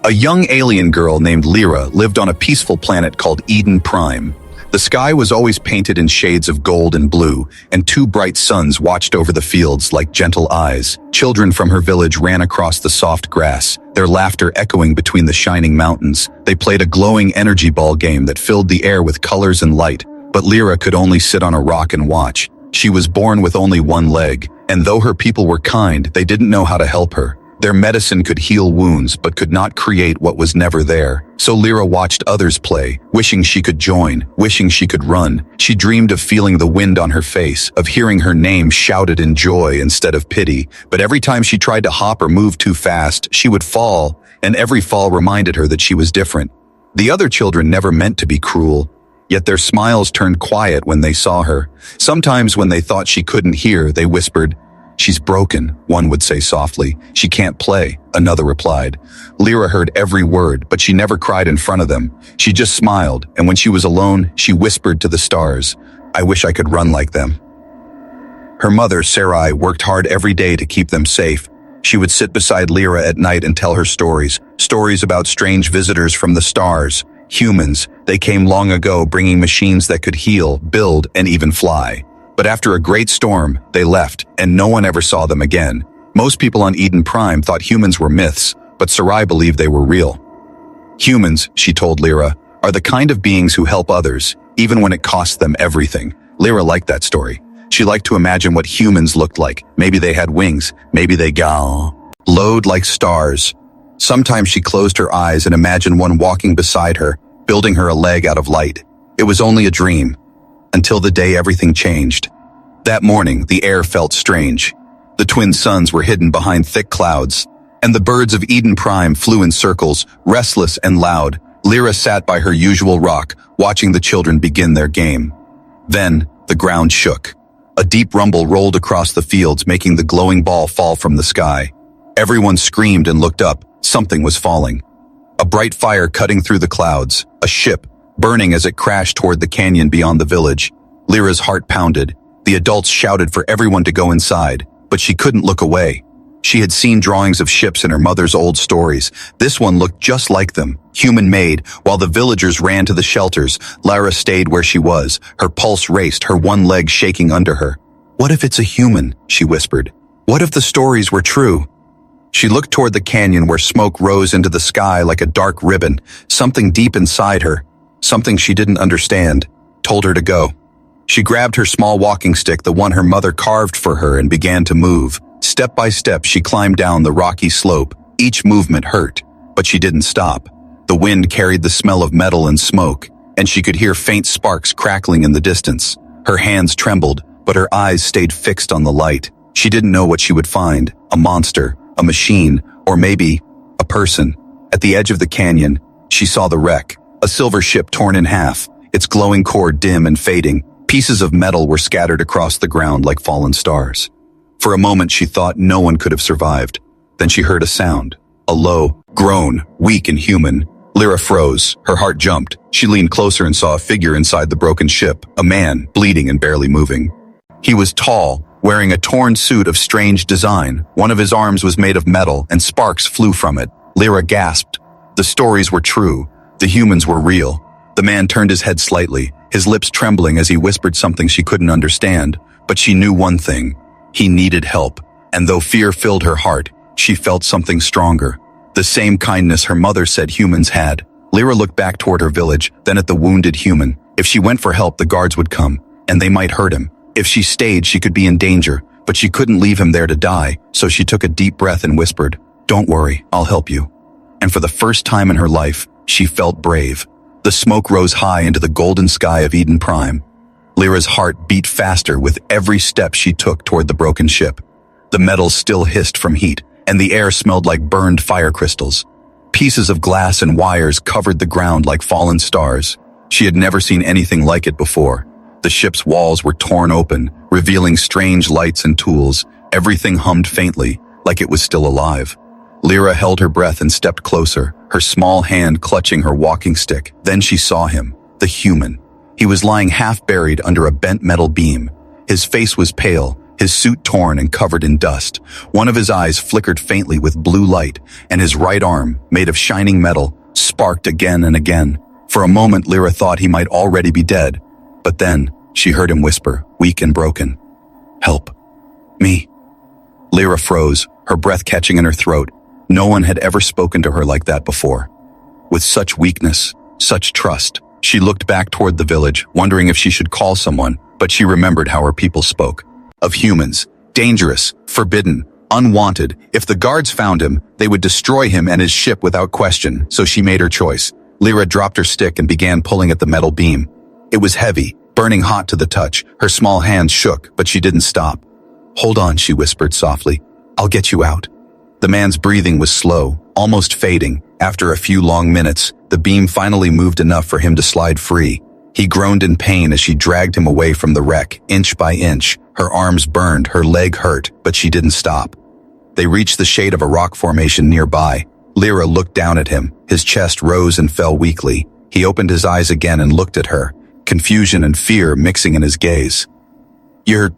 A young alien girl named Lyra lived on a peaceful planet called Eden Prime. The sky was always painted in shades of gold and blue, and two bright suns watched over the fields like gentle eyes. Children from her village ran across the soft grass, their laughter echoing between the shining mountains. They played a glowing energy ball game that filled the air with colors and light, but Lyra could only sit on a rock and watch. She was born with only one leg, and though her people were kind, they didn't know how to help her. Their medicine could heal wounds, but could not create what was never there. So Lyra watched others play, wishing she could join, wishing she could run. She dreamed of feeling the wind on her face, of hearing her name shouted in joy instead of pity. But every time she tried to hop or move too fast, she would fall, and every fall reminded her that she was different. The other children never meant to be cruel, yet their smiles turned quiet when they saw her. Sometimes when they thought she couldn't hear, they whispered, "She's broken," one would say softly. "She can't play," another replied. Lyra heard every word, but she never cried in front of them. She just smiled, and when she was alone, she whispered to the stars, "I wish I could run like them." Her mother, Sarai, worked hard every day to keep them safe. She would sit beside Lyra at night and tell her stories about strange visitors from the stars, humans. They came long ago, bringing machines that could heal, build, and even fly. But after a great storm, they left, and no one ever saw them again. Most people on Eden Prime thought humans were myths, but Sarai believed they were real. Humans, she told Lyra, are the kind of beings who help others, even when it costs them everything. Lyra liked that story. She liked to imagine what humans looked like. Maybe they had wings, maybe they glowed like stars. Sometimes she closed her eyes and imagined one walking beside her, building her a leg out of light. It was only a dream. Until the day everything changed. That morning, the air felt strange. The twin suns were hidden behind thick clouds, and the birds of Eden Prime flew in circles, restless and loud. Lyra sat by her usual rock, watching the children begin their game. Then, the ground shook. A deep rumble rolled across the fields, making the glowing ball fall from the sky. Everyone screamed and looked up. Something was falling. A bright fire cutting through the clouds. A ship, burning as it crashed toward the canyon beyond the village. Lyra's heart pounded. The adults shouted for everyone to go inside, but she couldn't look away. She had seen drawings of ships in her mother's old stories. This one looked just like them, human-made. While the villagers ran to the shelters, Lyra stayed where she was. Her pulse raced, her one leg shaking under her. "What if it's a human?" she whispered. "What if the stories were true?" She looked toward the canyon where smoke rose into the sky like a dark ribbon. Something deep inside her, something she didn't understand, told her to go. She grabbed her small walking stick, the one her mother carved for her, and began to move. Step by step, she climbed down the rocky slope. Each movement hurt, but she didn't stop. The wind carried the smell of metal and smoke, and she could hear faint sparks crackling in the distance. Her hands trembled, but her eyes stayed fixed on the light. She didn't know what she would find, a monster, a machine, or maybe a person. At the edge of the canyon, she saw the wreck. A silver ship torn in half, its glowing core dim and fading. Pieces of metal were scattered across the ground like fallen stars. For a moment she thought no one could have survived. Then she heard a sound, a low groan, weak and human. Lyra froze, her heart jumped. She leaned closer and saw a figure inside the broken ship, a man, bleeding and barely moving. He was tall, wearing a torn suit of strange design. One of his arms was made of metal, and sparks flew from it. Lyra gasped. The stories were true. The humans were real. The man turned his head slightly, his lips trembling as he whispered something she couldn't understand. But she knew one thing. He needed help. And though fear filled her heart, she felt something stronger. The same kindness her mother said humans had. Lyra looked back toward her village, then at the wounded human. If she went for help, the guards would come, and they might hurt him. If she stayed, she could be in danger, but she couldn't leave him there to die. So she took a deep breath and whispered, "Don't worry, I'll help you." And for the first time in her life, she felt brave. The smoke rose high into the golden sky of Eden Prime. Lyra's heart beat faster with every step she took toward the broken ship. The metal still hissed from heat, and the air smelled like burned fire crystals. Pieces of glass and wires covered the ground like fallen stars. She had never seen anything like it before. The ship's walls were torn open, revealing strange lights and tools. Everything hummed faintly, like it was still alive. Lyra held her breath and stepped closer, her small hand clutching her walking stick. Then she saw him, the human. He was lying half buried under a bent metal beam. His face was pale, his suit torn and covered in dust. One of his eyes flickered faintly with blue light, and his right arm, made of shining metal, sparked again and again. For a moment, Lyra thought he might already be dead. But then, she heard him whisper, weak and broken, "Help. Me." Lyra froze, her breath catching in her throat. No one had ever spoken to her like that before. With such weakness, such trust, she looked back toward the village, wondering if she should call someone, but she remembered how her people spoke. Of humans, dangerous, forbidden, unwanted. If the guards found him, they would destroy him and his ship without question, so she made her choice. Lyra dropped her stick and began pulling at the metal beam. It was heavy, burning hot to the touch. Her small hands shook, but she didn't stop. "Hold on," she whispered softly. "I'll get you out." The man's breathing was slow, almost fading. After a few long minutes, the beam finally moved enough for him to slide free. He groaned in pain as she dragged him away from the wreck, inch by inch. Her arms burned, her leg hurt, but she didn't stop. They reached the shade of a rock formation nearby. Lyra looked down at him. His chest rose and fell weakly. He opened his eyes again and looked at her, confusion and fear mixing in his gaze. "You're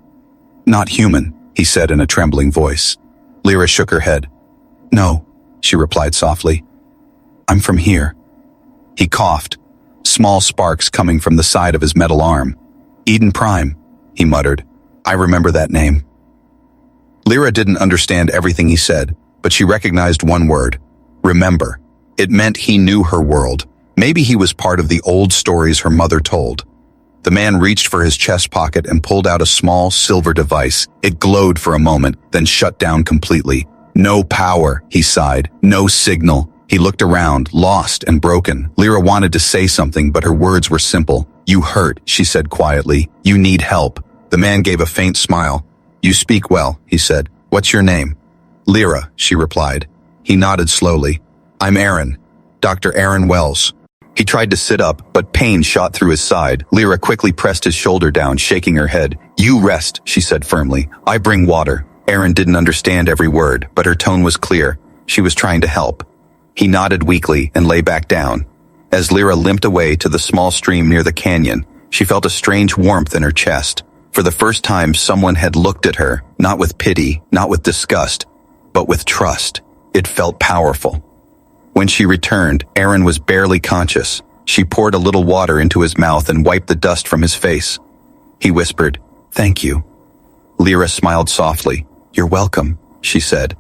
not human," he said in a trembling voice. Lyra shook her head. "No," she replied softly. "I'm from here." He coughed, small sparks coming from the side of his metal arm. "Eden Prime," he muttered. "I remember that name." Lyra didn't understand everything he said, but she recognized one word: remember. It meant he knew her world. Maybe he was part of the old stories her mother told. The man reached for his chest pocket and pulled out a small silver device. It glowed for a moment, then shut down completely. "No power," he sighed. "No signal." He looked around, lost and broken. Lyra wanted to say something, but her words were simple. "You hurt," she said quietly. "You need help." The man gave a faint smile. "You speak well," he said. "What's your name?" "Lyra," she replied. He nodded slowly. "I'm Aaron. Dr. Aaron Wells." He tried to sit up, but pain shot through his side. Lyra quickly pressed his shoulder down, shaking her head. "You rest," she said firmly. "I bring water." Aaron didn't understand every word, but her tone was clear. She was trying to help. He nodded weakly and lay back down. As Lyra limped away to the small stream near the canyon, she felt a strange warmth in her chest. For the first time, someone had looked at her, not with pity, not with disgust, but with trust. It felt powerful. When she returned, Aaron was barely conscious. She poured a little water into his mouth and wiped the dust from his face. He whispered, "Thank you." Lyra smiled softly. "You're welcome," she said.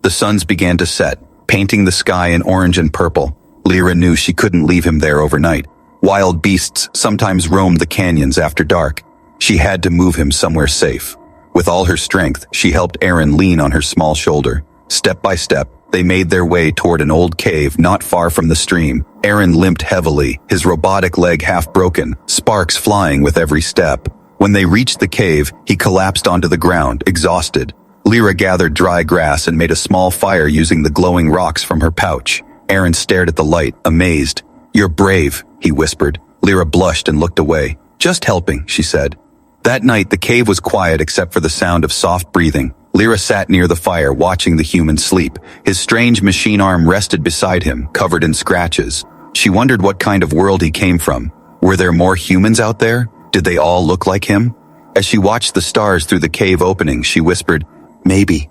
The suns began to set, painting the sky in orange and purple. Lyra knew she couldn't leave him there overnight. Wild beasts sometimes roamed the canyons after dark. She had to move him somewhere safe. With all her strength, she helped Aaron lean on her small shoulder. Step by step, they made their way toward an old cave not far from the stream. Aaron limped heavily, his robotic leg half broken, sparks flying with every step. When they reached the cave, he collapsed onto the ground, exhausted. Lyra gathered dry grass and made a small fire using the glowing rocks from her pouch. Aaron stared at the light, amazed. "You're brave," he whispered. Lyra blushed and looked away. "Just helping," she said. That night, the cave was quiet except for the sound of soft breathing. Lyra sat near the fire, watching the human sleep. His strange machine arm rested beside him, covered in scratches. She wondered what kind of world he came from. Were there more humans out there? Did they all look like him? As she watched the stars through the cave opening, she whispered, Maybe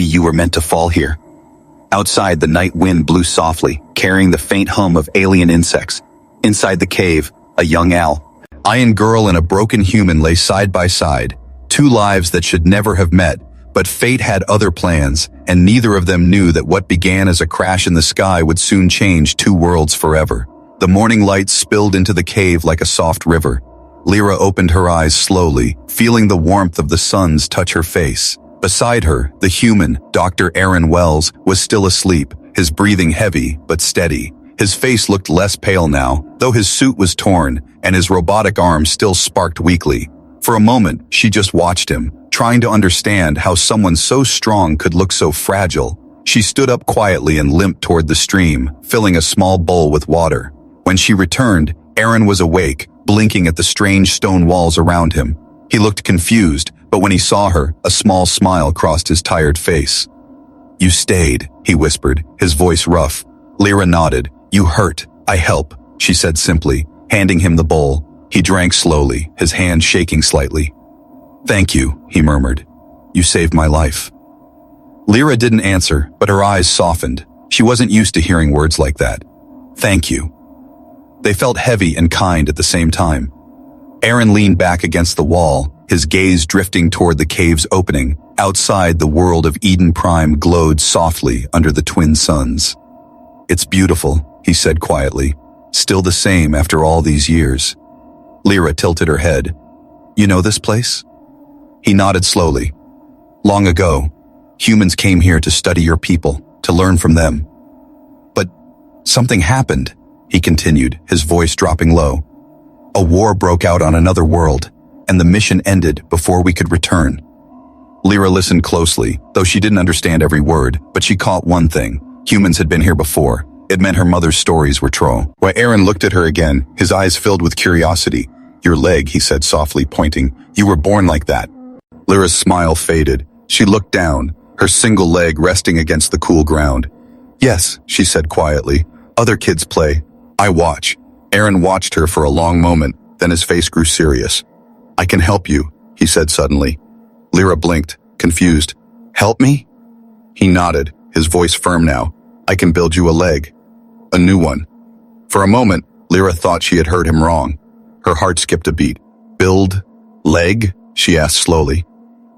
you were meant to fall here." Outside, the night wind blew softly, carrying the faint hum of alien insects. Inside the cave, a young owl. Iron girl and a broken human lay side by side, two lives that should never have met, but fate had other plans, and neither of them knew that what began as a crash in the sky would soon change two worlds forever. The morning light spilled into the cave like a soft river. Lyra opened her eyes slowly, feeling the warmth of the suns touch her face. Beside her, the human, Dr. Aaron Wells, was still asleep, his breathing heavy but steady. His face looked less pale now, though his suit was torn, and his robotic arm still sparked weakly. For a moment, she just watched him, trying to understand how someone so strong could look so fragile. She stood up quietly and limped toward the stream, filling a small bowl with water. When she returned, Aaron was awake, blinking at the strange stone walls around him. He looked confused, but when he saw her, a small smile crossed his tired face. "You stayed," he whispered, his voice rough. Lyra nodded. "You hurt. I help," she said simply, handing him the bowl. He drank slowly, his hand shaking slightly. "Thank you," he murmured. "You saved my life." Lyra didn't answer, but her eyes softened. She wasn't used to hearing words like that. "Thank you." They felt heavy and kind at the same time. Aaron leaned back against the wall, his gaze drifting toward the cave's opening. Outside, the world of Eden Prime glowed softly under the twin suns. "It's beautiful," he said quietly. "Still the same after all these years." Lyra tilted her head. "You know this place?" He nodded slowly. "Long ago, humans came here to study your people, to learn from them. But something happened," he continued, his voice dropping low. "A war broke out on another world, and the mission ended before we could return." Lyra listened closely, though she didn't understand every word, but she caught one thing. Humans had been here before. It meant her mother's stories were true. Why, Aaron looked at her again, his eyes filled with curiosity. "Your leg," he said softly, pointing. "You were born like that." Lyra's smile faded. She looked down, her single leg resting against the cool ground. "Yes," she said quietly. "Other kids play. I watch." Aaron watched her for a long moment, then his face grew serious. "I can help you," he said suddenly. Lyra blinked, confused. "Help me?" He nodded, his voice firm now. "I can build you a leg. A new one." For a moment, Lyra thought she had heard him wrong. Her heart skipped a beat. "Build? Leg?" she asked slowly.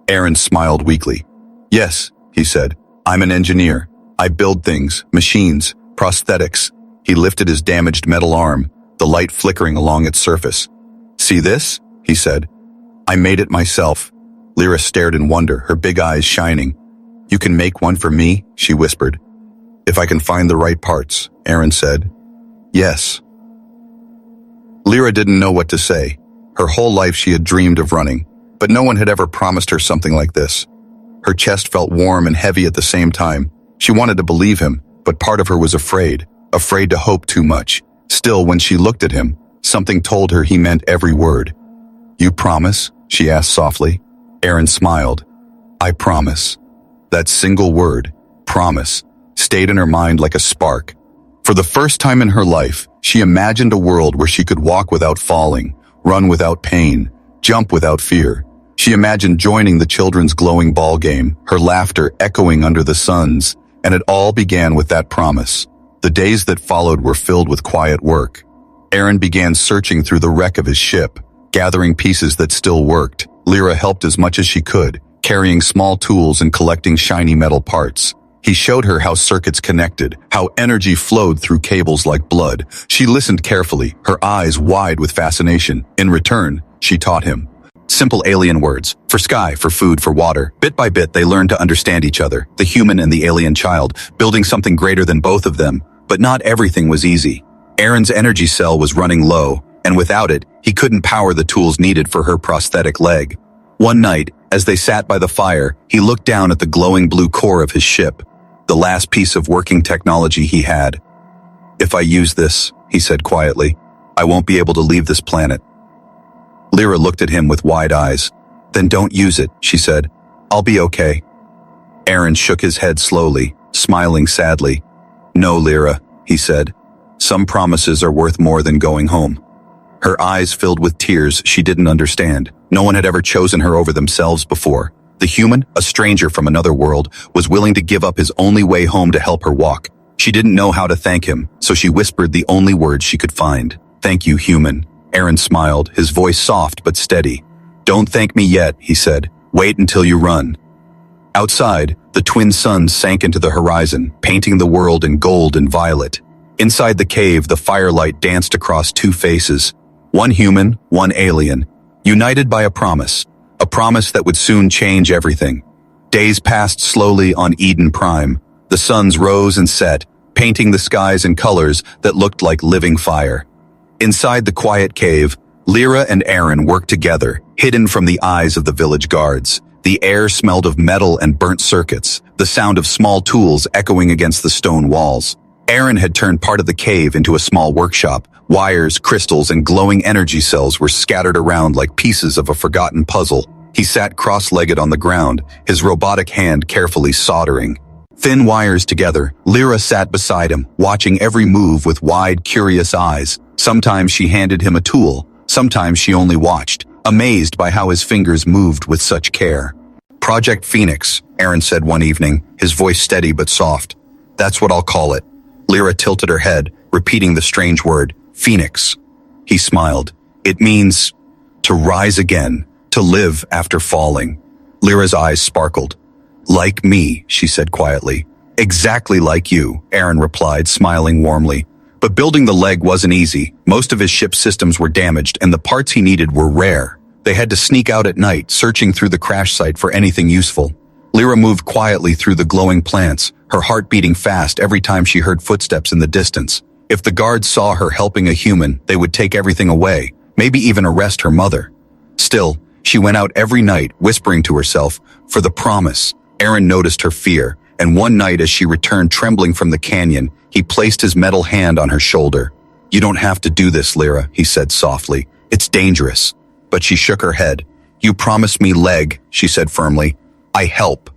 Aaron smiled weakly. "Yes," he said. "I'm an engineer. I build things, machines, prosthetics." He lifted his damaged metal arm, the light flickering along its surface. "See this?" he said. "I made it myself." Lyra stared in wonder, her big eyes shining. "You can make one for me?" she whispered. "If I can find the right parts," Aaron said. "Yes." Lyra didn't know what to say. Her whole life she had dreamed of running, but no one had ever promised her something like this. Her chest felt warm and heavy at the same time. She wanted to believe him, but part of her was afraid to hope too much. Still, when she looked at him, something told her he meant every word. "You promise?" she asked softly. Aaron smiled. "I promise." That single word, promise, stayed in her mind like a spark. For the first time in her life, she imagined a world where she could walk without falling, run without pain, jump without fear. She imagined joining the children's glowing ball game, her laughter echoing under the suns, and it all began with that promise. The days that followed were filled with quiet work. Aaron began searching through the wreck of his ship, gathering pieces that still worked. Lyra helped as much as she could, carrying small tools and collecting shiny metal parts. He showed her how circuits connected, how energy flowed through cables like blood. She listened carefully, her eyes wide with fascination. In return, she taught him simple alien words, for sky, for food, for water. Bit by bit, they learned to understand each other, the human and the alien child, building something greater than both of them. But not everything was easy. Aaron's energy cell was running low, and without it, he couldn't power the tools needed for her prosthetic leg. One night, as they sat by the fire, he looked down at the glowing blue core of his ship, the last piece of working technology he had. "If I use this," he said quietly, "I won't be able to leave this planet." Lyra looked at him with wide eyes. "Then don't use it," she said. "I'll be okay." Aaron shook his head slowly, smiling sadly. "No, Lyra," he said. "Some promises are worth more than going home." Her eyes filled with tears she didn't understand. No one had ever chosen her over themselves before. The human, a stranger from another world, was willing to give up his only way home to help her walk. She didn't know how to thank him, so she whispered the only words she could find. "Thank you, human." Aaron smiled, his voice soft but steady. "Don't thank me yet," he said. "Wait until you run." Outside, the twin suns sank into the horizon, painting the world in gold and violet. Inside the cave, the firelight danced across two faces. One human, one alien, united by a promise that would soon change everything. Days passed slowly on Eden Prime. The suns rose and set, painting the skies in colors that looked like living fire. Inside the quiet cave, Lyra and Aaron worked together, hidden from the eyes of the village guards. The air smelled of metal and burnt circuits, the sound of small tools echoing against the stone walls. Aaron had turned part of the cave into a small workshop. Wires, crystals, and glowing energy cells were scattered around like pieces of a forgotten puzzle. He sat cross-legged on the ground, his robotic hand carefully soldering. Thin wires together, Lyra sat beside him, watching every move with wide, curious eyes. Sometimes she handed him a tool, sometimes she only watched, amazed by how his fingers moved with such care. Project Phoenix, Aaron said one evening, his voice steady but soft. That's what I'll call it. Lyra tilted her head, repeating the strange word, Phoenix. He smiled. It means to rise again, to live after falling. Lyra's eyes sparkled. Like me, she said quietly. Exactly like you, Aaron replied, smiling warmly. But building the leg wasn't easy. Most of his ship's systems were damaged, and the parts he needed were rare. They had to sneak out at night, searching through the crash site for anything useful. Lyra moved quietly through the glowing plants, her heart beating fast every time she heard footsteps in the distance. If the guards saw her helping a human, they would take everything away, maybe even arrest her mother. Still, she went out every night, whispering to herself, for the promise. Aaron noticed her fear, and one night as she returned trembling from the canyon, he placed his metal hand on her shoulder. You don't have to do this, Lyra, he said softly. It's dangerous. But she shook her head. You promised me leg, she said firmly. I help.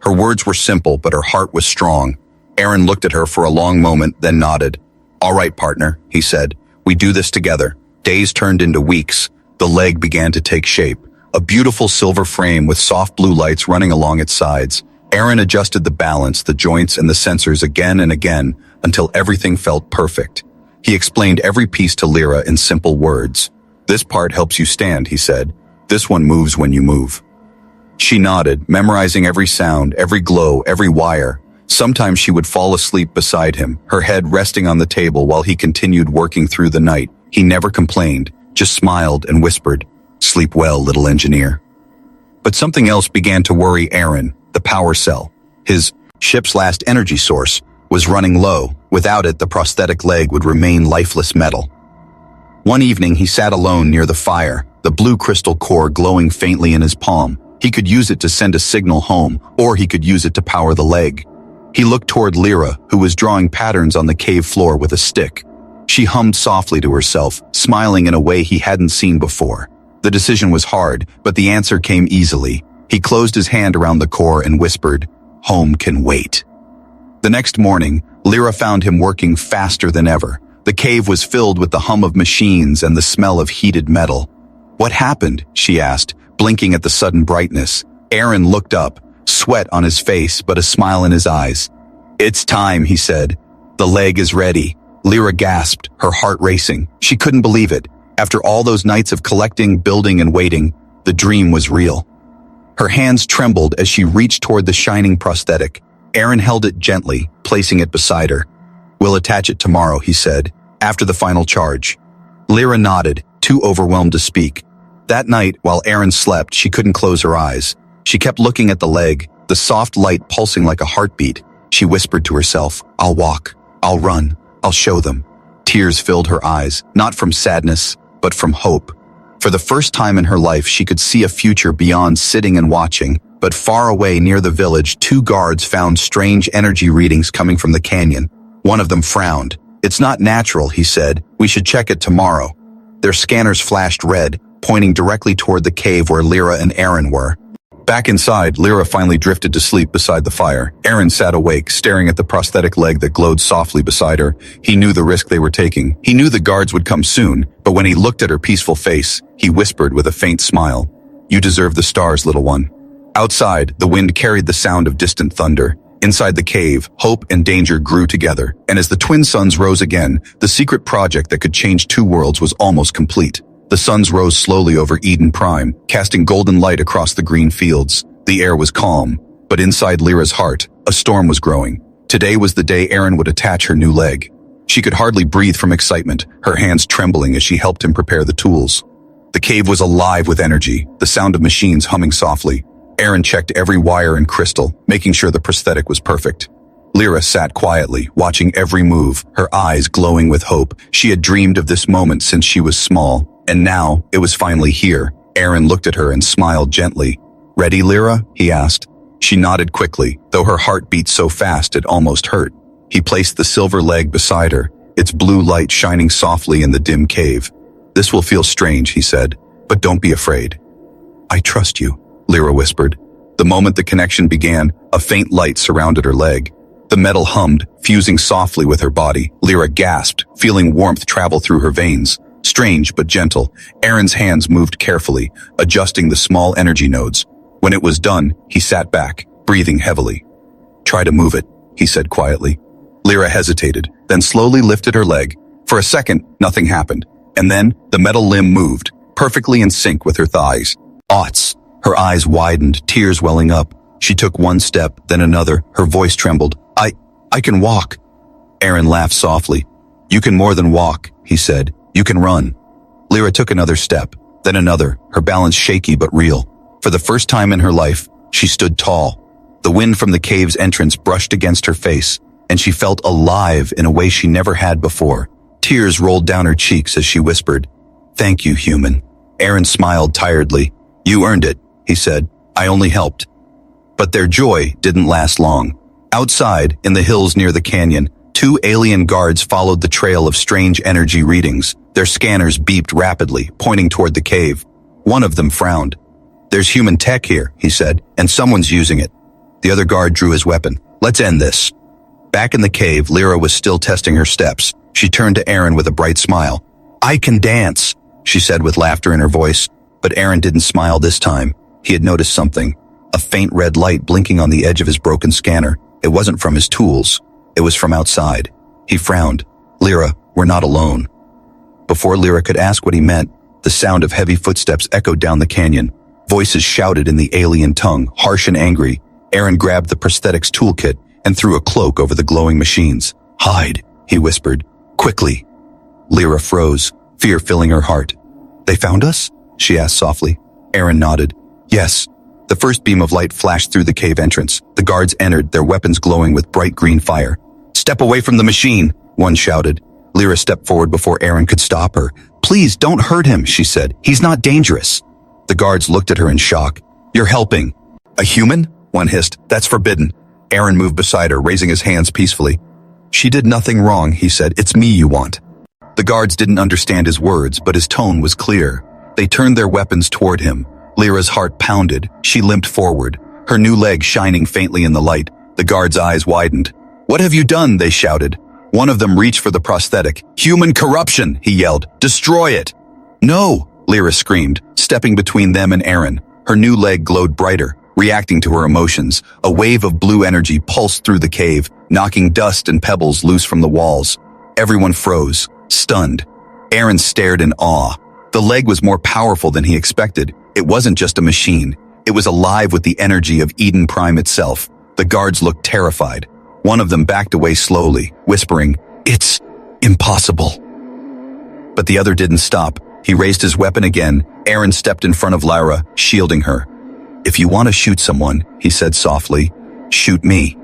Her words were simple, but her heart was strong. Aaron looked at her for a long moment, then nodded. All right, partner, he said. We do this together. Days turned into weeks. The leg began to take shape. A beautiful silver frame with soft blue lights running along its sides. Aaron adjusted the balance, the joints, and the sensors again and again until everything felt perfect. He explained every piece to Lyra in simple words. This part helps you stand, he said. This one moves when you move. She nodded, memorizing every sound, every glow, every wire. Sometimes she would fall asleep beside him, her head resting on the table while he continued working through the night. He never complained, just smiled and whispered, Sleep well, little engineer. But something else began to worry Aaron, the power cell. His ship's last energy source was running low. Without it, the prosthetic leg would remain lifeless metal. One evening, he sat alone near the fire, the blue crystal core glowing faintly in his palm. He could use it to send a signal home, or he could use it to power the leg. He looked toward Lyra, who was drawing patterns on the cave floor with a stick. She hummed softly to herself, smiling in a way he hadn't seen before. The decision was hard, but the answer came easily. He closed his hand around the core and whispered, Home can wait. The next morning, Lyra found him working faster than ever. The cave was filled with the hum of machines and the smell of heated metal. What happened? She asked, blinking at the sudden brightness. Aaron looked up, sweat on his face but a smile in his eyes. It's time, he said. The leg is ready. Lyra gasped, her heart racing. She couldn't believe it. After all those nights of collecting, building, and waiting, the dream was real. Her hands trembled as she reached toward the shining prosthetic. Aaron held it gently, placing it beside her. We'll attach it tomorrow, he said, after the final charge. Lyra nodded, too overwhelmed to speak. That night, while Aaron slept, she couldn't close her eyes. She kept looking at the leg, the soft light pulsing like a heartbeat. She whispered to herself, I'll walk, I'll run, I'll show them. Tears filled her eyes, not from sadness, but from hope. For the first time in her life, she could see a future beyond sitting and watching, but far away near the village, 2 guards found strange energy readings coming from the canyon. One of them frowned. It's not natural, he said. We should check it tomorrow. Their scanners flashed red, pointing directly toward the cave where Lyra and Aaron were. Back inside, Lyra finally drifted to sleep beside the fire. Aaron sat awake, staring at the prosthetic leg that glowed softly beside her. He knew the risk they were taking. He knew the guards would come soon, but when he looked at her peaceful face, he whispered with a faint smile, You deserve the stars, little one. Outside, the wind carried the sound of distant thunder. Inside the cave, hope and danger grew together, and as the twin suns rose again, the secret project that could change 2 worlds was almost complete. The suns rose slowly over Eden Prime, casting golden light across the green fields. The air was calm, but inside Lyra's heart, a storm was growing. Today was the day Aaron would attach her new leg. She could hardly breathe from excitement, her hands trembling as she helped him prepare the tools. The cave was alive with energy, the sound of machines humming softly. Aaron checked every wire and crystal, making sure the prosthetic was perfect. Lyra sat quietly, watching every move, her eyes glowing with hope. She had dreamed of this moment since she was small. And now, it was finally here. Aaron looked at her and smiled gently. Ready, Lyra? He asked. She nodded quickly, though her heart beat so fast it almost hurt. He placed the silver leg beside her, its blue light shining softly in the dim cave. This will feel strange, he said, but don't be afraid. I trust you, Lyra whispered. The moment the connection began, a faint light surrounded her leg. The metal hummed, fusing softly with her body. Lyra gasped, feeling warmth travel through her veins. Strange but gentle, Aaron's hands moved carefully, adjusting the small energy nodes. When it was done, he sat back, breathing heavily. "Try to move it," he said quietly. Lyra hesitated, then slowly lifted her leg. For a second, nothing happened. And then, the metal limb moved, perfectly in sync with her thighs. Aughts. Her eyes widened, tears welling up. She took one step, then another, her voice trembled. I can walk." Aaron laughed softly. "You can more than walk," he said. "You can run." Lyra took another step, then another, her balance shaky but real. For the first time in her life, she stood tall. The wind from the cave's entrance brushed against her face, and she felt alive in a way she never had before. Tears rolled down her cheeks as she whispered, "Thank you, human." Aaron smiled tiredly. "You earned it," he said. "I only helped." But their joy didn't last long. Outside, in the hills near the canyon, two alien guards followed the trail of strange energy readings. Their scanners beeped rapidly, pointing toward the cave. One of them frowned. "There's human tech here," he said, "and someone's using it." The other guard drew his weapon. "Let's end this." Back in the cave, Lyra was still testing her steps. She turned to Aaron with a bright smile. "I can dance," she said with laughter in her voice. But Aaron didn't smile this time. He had noticed something. A faint red light blinking on the edge of his broken scanner. It wasn't from his tools. It was from outside. He frowned. "Lyra, we're not alone." Before Lyra could ask what he meant, the sound of heavy footsteps echoed down the canyon. Voices shouted in the alien tongue, harsh and angry. Aaron grabbed the prosthetics toolkit and threw a cloak over the glowing machines. "Hide," he whispered. "Quickly." Lyra froze, fear filling her heart. "They found us?" she asked softly. Aaron nodded. "Yes." The first beam of light flashed through the cave entrance. The guards entered, their weapons glowing with bright green fire. "Step away from the machine," one shouted. Lyra stepped forward before Aaron could stop her. "Please, don't hurt him," she said. "He's not dangerous." The guards looked at her in shock. "You're helping." "A human?" one hissed. "That's forbidden." Aaron moved beside her, raising his hands peacefully. "She did nothing wrong," he said. "It's me you want." The guards didn't understand his words, but his tone was clear. They turned their weapons toward him. Lyra's heart pounded. She limped forward, her new leg shining faintly in the light. The guards' eyes widened. "What have you done?" they shouted. One of them reached for the prosthetic. "Human corruption!" he yelled. "Destroy it!" "No!" Lyra screamed, stepping between them and Aaron. Her new leg glowed brighter, reacting to her emotions. A wave of blue energy pulsed through the cave, knocking dust and pebbles loose from the walls. Everyone froze, stunned. Aaron stared in awe. The leg was more powerful than he expected. It wasn't just a machine. It was alive with the energy of Eden Prime itself. The guards looked terrified. One of them backed away slowly, whispering, "It's impossible." But the other didn't stop. He raised his weapon again. Aaron stepped in front of Lyra, shielding her. "If you want to shoot someone," he said softly, "shoot me."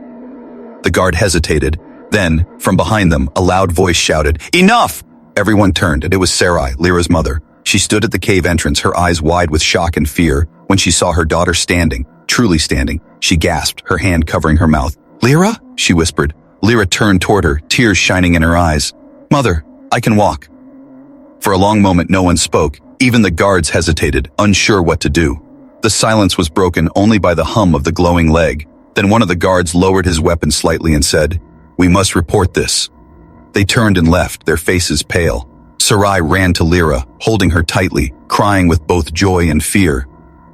The guard hesitated. Then, from behind them, a loud voice shouted, "Enough!" Everyone turned, and it was Sarai, Lyra's mother. She stood at the cave entrance, her eyes wide with shock and fear. When she saw her daughter standing, truly standing, she gasped, her hand covering her mouth. "Lyra?" she whispered. Lyra turned toward her, tears shining in her eyes. "Mother, I can walk." For a long moment no one spoke. Even the guards hesitated, unsure what to do. The silence was broken only by the hum of the glowing leg. Then one of the guards lowered his weapon slightly and said, "We must report this." They turned and left, their faces pale. Sarai ran to Lyra, holding her tightly, crying with both joy and fear.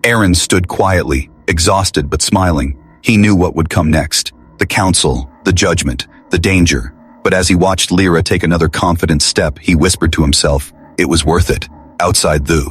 Aaron stood quietly, exhausted but smiling. He knew what would come next. The council, the judgment, the danger. But as he watched Lyra take another confident step, he whispered to himself, it was worth it. Outside the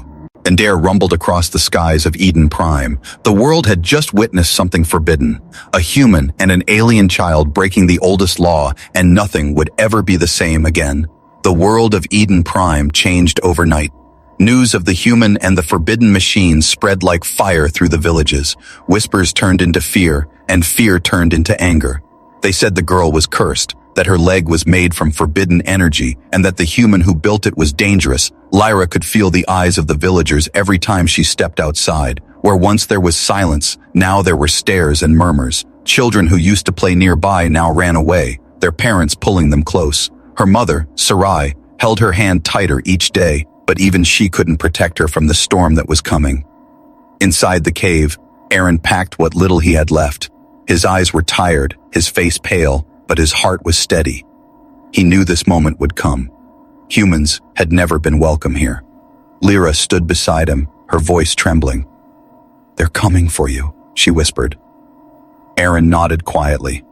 and air rumbled across the skies of Eden Prime. The world had just witnessed something forbidden. A human and an alien child breaking the oldest law, and nothing would ever be the same again. The world of Eden Prime changed overnight. News of the human and the forbidden machine spread like fire through the villages. Whispers turned into fear, and fear turned into anger. They said the girl was cursed, that her leg was made from forbidden energy, and that the human who built it was dangerous. Lyra could feel the eyes of the villagers every time she stepped outside. Where once there was silence, now there were stares and murmurs. Children who used to play nearby now ran away, their parents pulling them close. Her mother, Sarai, held her hand tighter each day, but even she couldn't protect her from the storm that was coming. Inside the cave, Aaron packed what little he had left. His eyes were tired, his face pale, but his heart was steady. He knew this moment would come. Humans had never been welcome here. Lyra stood beside him, her voice trembling. "They're coming for you," she whispered. Aaron nodded quietly.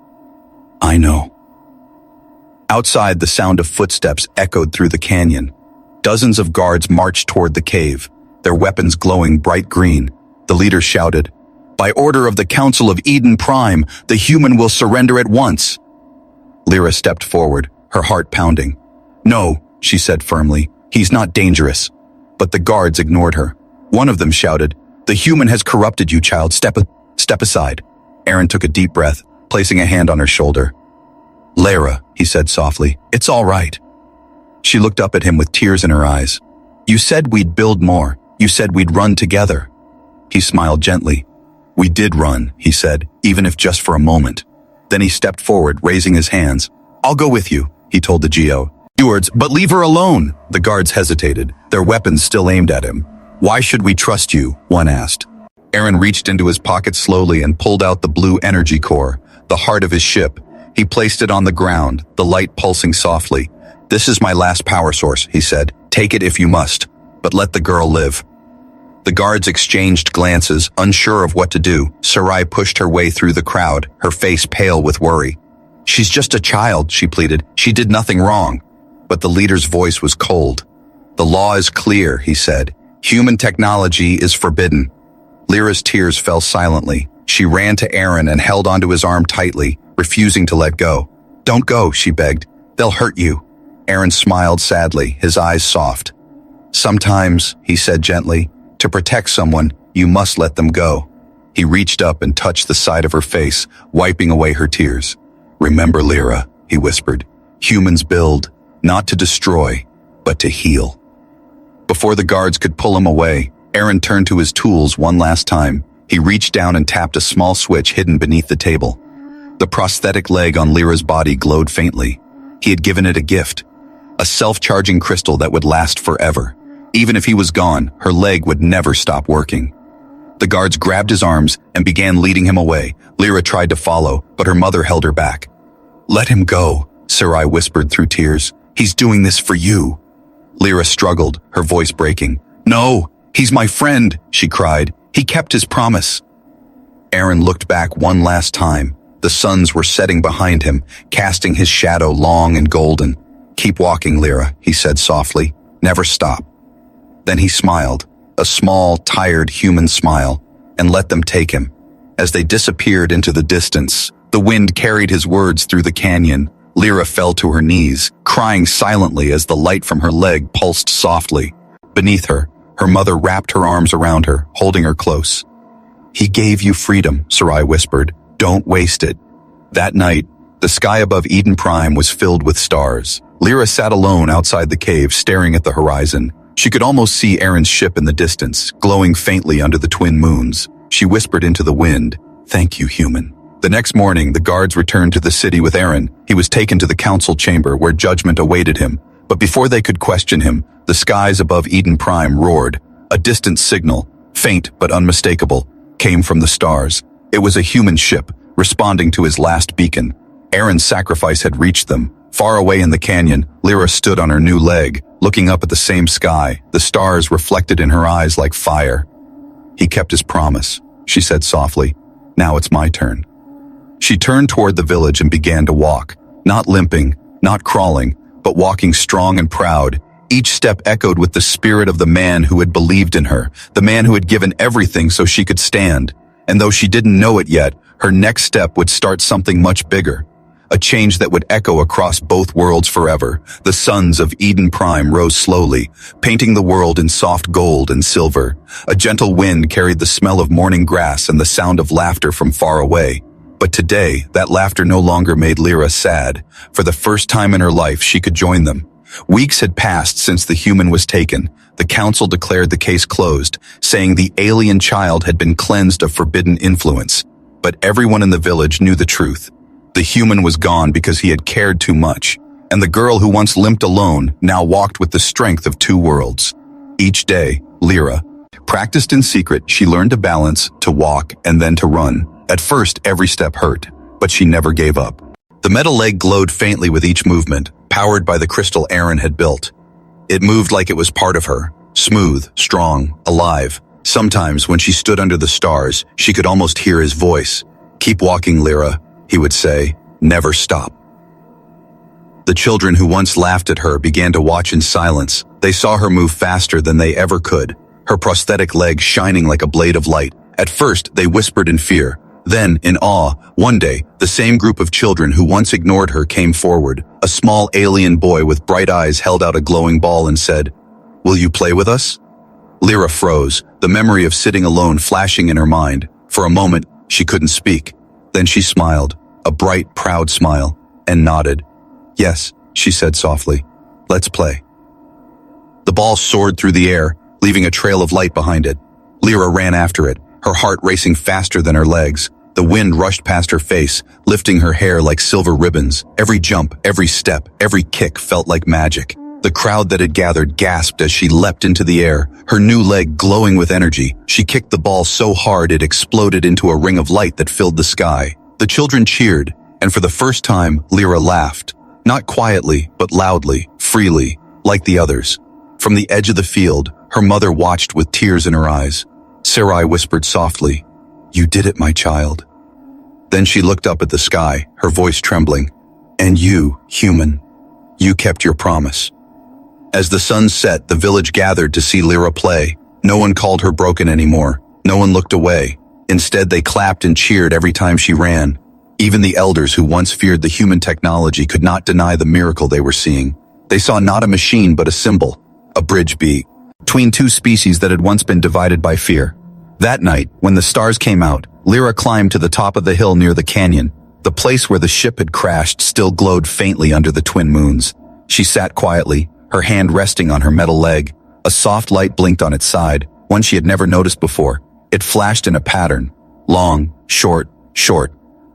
"I know." Outside, the sound of footsteps echoed through the canyon. Dozens of guards marched toward the cave, their weapons glowing bright green. The leader shouted, "By order of the Council of Eden Prime, the human will surrender at once." Lyra stepped forward, her heart pounding. "No," she said firmly, "he's not dangerous." But the guards ignored her. One of them shouted, "The human has corrupted you, child. Step aside." Aaron took a deep breath, placing a hand on her shoulder. "Lyra," he said softly, "it's all right." She looked up at him with tears in her eyes. "You said we'd build more. You said we'd run together." He smiled gently. "We did run," he said, "even if just for a moment." Then he stepped forward, raising his hands. "I'll go with you," he told the Geo. "Stewards, but leave her alone." The guards hesitated, their weapons still aimed at him. "Why should we trust you?" one asked. Aaron reached into his pocket slowly and pulled out the blue energy core, the heart of his ship. He placed it on the ground, the light pulsing softly. "This is my last power source," he said. "Take it if you must, but let the girl live." The guards exchanged glances, unsure of what to do. Sarai pushed her way through the crowd, her face pale with worry. "She's just a child," she pleaded. "She did nothing wrong." But the leader's voice was cold. "The law is clear," he said. "Human technology is forbidden." Lyra's tears fell silently. She ran to Aaron and held onto his arm tightly, refusing to let go. "Don't go," she begged. "They'll hurt you." Aaron smiled sadly, his eyes soft. "Sometimes," he said gently, "to protect someone, you must let them go." He reached up and touched the side of her face, wiping away her tears. "Remember, Lyra," he whispered, "humans build, not to destroy, but to heal." Before the guards could pull him away, Aaron turned to his tools one last time. He reached down and tapped a small switch hidden beneath the table. The prosthetic leg on Lyra's body glowed faintly. He had given it a gift, a self-charging crystal that would last forever. Even if he was gone, her leg would never stop working. The guards grabbed his arms and began leading him away. Lyra tried to follow, but her mother held her back. "Let him go," Sarai whispered through tears. "He's doing this for you." Lyra struggled, her voice breaking. "No, he's my friend," she cried. "He kept his promise." Aaron looked back one last time. The suns were setting behind him, casting his shadow long and golden. "Keep walking, Lyra," he said softly. "Never stop." Then he smiled, a small, tired human smile, and let them take him. As they disappeared into the distance, the wind carried his words through the canyon. Lyra fell to her knees, crying silently as the light from her leg pulsed softly. Beneath her, her mother wrapped her arms around her, holding her close. "He gave you freedom," Sarai whispered. "Don't waste it." That night, the sky above Eden Prime was filled with stars. Lyra sat alone outside the cave, staring at the horizon. She could almost see Aaron's ship in the distance, glowing faintly under the twin moons. She whispered into the wind, "Thank you, human." The next morning, the guards returned to the city with Aaron. He was taken to the council chamber where judgment awaited him. But before they could question him, the skies above Eden Prime roared. A distant signal, faint but unmistakable, came from the stars. It was a human ship, responding to his last beacon. Aaron's sacrifice had reached them. Far away in the canyon, Lyra stood on her new leg, looking up at the same sky, the stars reflected in her eyes like fire. "He kept his promise," she said softly. "Now it's my turn." She turned toward the village and began to walk, not limping, not crawling, but walking strong and proud. Each step echoed with the spirit of the man who had believed in her, the man who had given everything so she could stand. And though she didn't know it yet, her next step would start something much bigger. A change that would echo across both worlds forever. The suns of Eden Prime rose slowly, painting the world in soft gold and silver. A gentle wind carried the smell of morning grass and the sound of laughter from far away. But today, that laughter no longer made Lyra sad. For the first time in her life, she could join them. Weeks had passed since the human was taken. The council declared the case closed, saying the alien child had been cleansed of forbidden influence. But everyone in the village knew the truth. The human was gone because he had cared too much, and the girl who once limped alone now walked with the strength of two worlds. Each day, Lyra practiced in secret. She learned to balance, to walk, and then to run. At first, every step hurt, but she never gave up. The metal leg glowed faintly with each movement, powered by the crystal Aaron had built. It moved like it was part of her, smooth, strong, alive. Sometimes, when she stood under the stars, she could almost hear his voice. "Keep walking, Lyra," he would say. "Never stop." The children who once laughed at her began to watch in silence. They saw her move faster than they ever could, her prosthetic leg shining like a blade of light. At first, they whispered in fear. Then, in awe, one day, the same group of children who once ignored her came forward. A small alien boy with bright eyes held out a glowing ball and said, "Will you play with us?" Lyra froze, the memory of sitting alone flashing in her mind. For a moment, she couldn't speak. Then she smiled, a bright, proud smile, and nodded. "Yes," she said softly. "Let's play." The ball soared through the air, leaving a trail of light behind it. Lyra ran after it, her heart racing faster than her legs. The wind rushed past her face, lifting her hair like silver ribbons. Every jump, every step, every kick felt like magic. The crowd that had gathered gasped as she leapt into the air, her new leg glowing with energy. She kicked the ball so hard it exploded into a ring of light that filled the sky. The children cheered, and for the first time, Lyra laughed. Not quietly, but loudly, freely, like the others. From the edge of the field, her mother watched with tears in her eyes. Sarai whispered softly, "You did it, my child." Then she looked up at the sky, her voice trembling. "And you, human, you kept your promise." As the sun set, the village gathered to see Lyra play. No one called her broken anymore. No one looked away. Instead, they clapped and cheered every time she ran. Even the elders who once feared the human technology could not deny the miracle they were seeing. They saw not a machine but a symbol, a bridge between two species that had once been divided by fear. That night, when the stars came out, Lyra climbed to the top of the hill near the canyon. The place where the ship had crashed still glowed faintly under the twin moons. She sat quietly, her hand resting on her metal leg. A soft light blinked on its side, one she had never noticed before. It flashed in a pattern, long, short,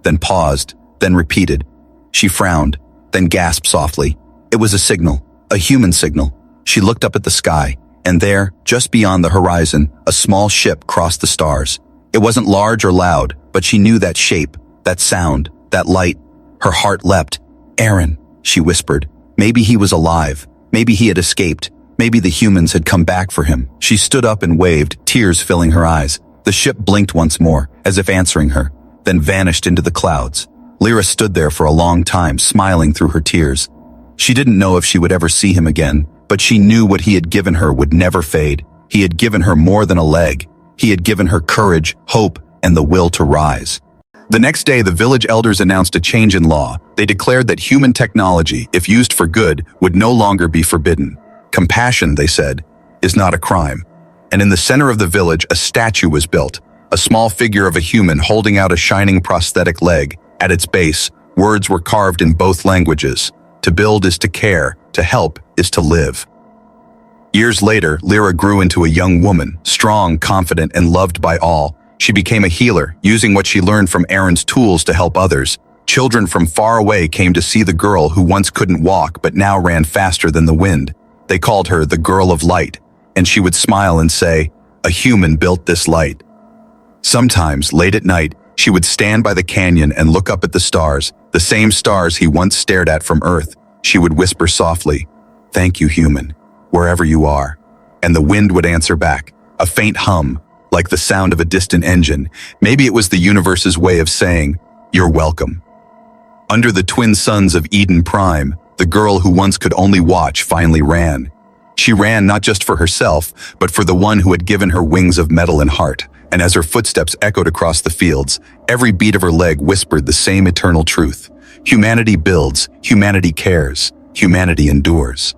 then paused, then repeated. She frowned, then gasped softly. It was a signal, a human signal. She looked up at the sky, and there, just beyond the horizon, a small ship crossed the stars. It wasn't large or loud, but she knew that shape, that sound, that light. Her heart leapt. "Aaron," she whispered. Maybe he was alive. Maybe he had escaped. Maybe the humans had come back for him. She stood up and waved, tears filling her eyes. The ship blinked once more, as if answering her, then vanished into the clouds. Lyra stood there for a long time, smiling through her tears. She didn't know if she would ever see him again, but she knew what he had given her would never fade. He had given her more than a leg. He had given her courage, hope, and the will to rise. The next day, the village elders announced a change in law. They declared that human technology, if used for good, would no longer be forbidden. Compassion, they said, is not a crime. And in the center of the village, a statue was built, a small figure of a human holding out a shining prosthetic leg. At its base, words were carved in both languages. To build is to care, to help is to live. Years later, Lyra grew into a young woman, strong, confident, and loved by all. She became a healer, using what she learned from Aaron's tools to help others. Children from far away came to see the girl who once couldn't walk but now ran faster than the wind. They called her the Girl of Light, and she would smile and say, "A human built this light." Sometimes, late at night, she would stand by the canyon and look up at the stars, the same stars he once stared at from Earth. She would whisper softly, "Thank you, human, wherever you are." And the wind would answer back, a faint hum, like the sound of a distant engine. Maybe it was the universe's way of saying, "You're welcome." Under the twin suns of Eden Prime, the girl who once could only watch finally ran. She ran not just for herself, but for the one who had given her wings of metal and heart. And as her footsteps echoed across the fields, every beat of her leg whispered the same eternal truth. Humanity builds, humanity cares, humanity endures.